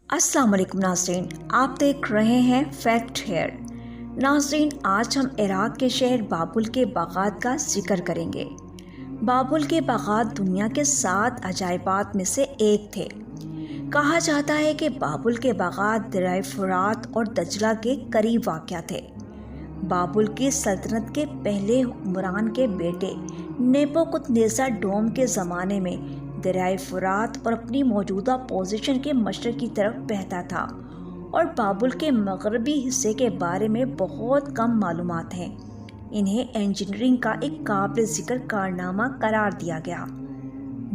अस्सलाम वालेकुम नाज़रीन, आप देख रहे हैं फैक्ट हेयर। नाज़रीन, आज हम इराक़ के शहर बाबुल के बागात का जिक्र करेंगे। बाबुल के बागात दुनिया के 7 अजायबात में से एक थे। कहा जाता है कि बाबुल के बागात दरिया फुरात और दजला के करीब वाक़या थे। बाबुल की सल्तनत के पहले हुक्मरान के बेटे नेबुकदनेस्सर डोम के ज़माने में दरिया फुरात और अपनी मौजूदा पोजीशन के मशरक़ की तरफ बहता था और बाबुल के मगरबी हिस्से के बारे में बहुत कम मालूमात हैं। इन्हें इंजीनियरिंग का एक काबिल ज़िक्र कारनामा करार दिया गया।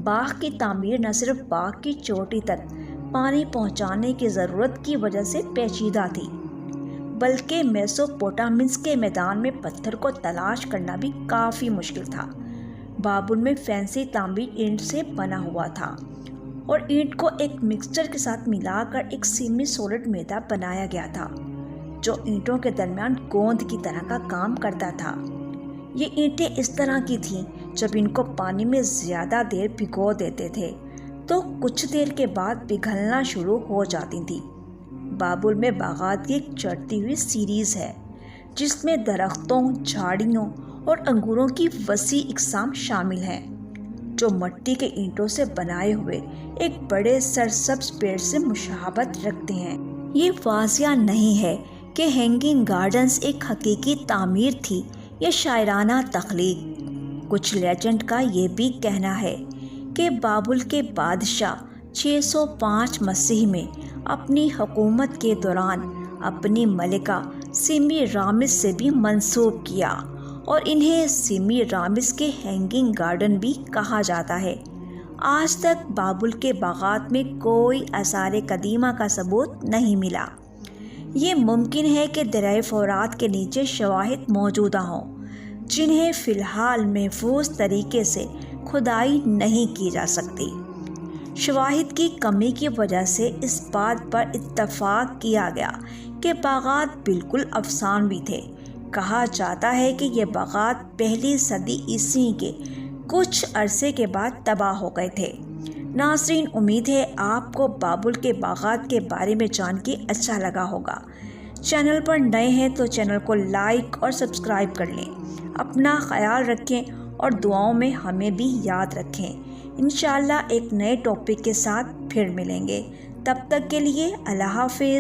बाग की तामीर न सिर्फ बाग की चोटी तक पानी पहुंचाने की ज़रूरत की वजह से पेचीदा थी, बल्कि मेसोपोटामियंस के मैदान में पत्थर को तलाश करना भी काफ़ी मुश्किल था। बाबुल में फैंसी तांबी ईंट से बना हुआ था और ईंट को एक मिक्सचर के साथ मिलाकर एक सेमी सॉलिड मैदा बनाया गया था जो ईंटों के दरमियान गोंद की तरह का काम करता था। ये ईंटें इस तरह की थीं, जब इनको पानी में ज़्यादा देर भिगो देते थे तो कुछ देर के बाद पिघलना शुरू हो जाती थी। बाबुल में बागात की एक चढ़ती हुई सीरीज़ है जिसमें दरख्तों, झाड़ियों और अंगूरों की वसी इकसाम शामिल हैं, जो मिट्टी के ईंटों से बनाए हुए एक बड़े सरसब्ज पेड़ से मुशाबहत रखते हैं। ये वाज़िया नहीं है कि हैंगिंग गार्डन्स एक हकीकी तामीर थी या शायराना तख्लीक। कुछ लेजेंड का ये भी कहना है कि बाबुल के बादशाह 605 मसीह में अपनी हुकूमत के दौरान अपनी मलिका सेमीरामिस से भी मंसूब किया और इन्हें सेमीरामिस के हैंगिंग गार्डन भी कहा जाता है। आज तक बाबुल के बागात में कोई आसार कदीमा का सबूत नहीं मिला। ये मुमकिन है कि दरिया फुरात के नीचे शवाहिद मौजूदा हों, जिन्हें फ़िलहाल महफूज तरीके से खुदाई नहीं की जा सकती। शवाहिद की कमी की वजह से इस बात पर इत्तफाक किया गया कि बागात बिल्कुल अफसानवी थे। कहा जाता है कि ये बागात पहली सदी ईस्वी के कुछ अरसे के बाद तबाह हो गए थे। नाज़रीन, उम्मीद है आपको बाबुल के बागात के बारे में जान के अच्छा लगा होगा। चैनल पर नए हैं तो चैनल को लाइक और सब्सक्राइब कर लें। अपना ख्याल रखें और दुआओं में हमें भी याद रखें। इंशाअल्लाह एक नए टॉपिक के साथ फिर मिलेंगे। तब तक के लिए अल्लाह हाफ़िज़।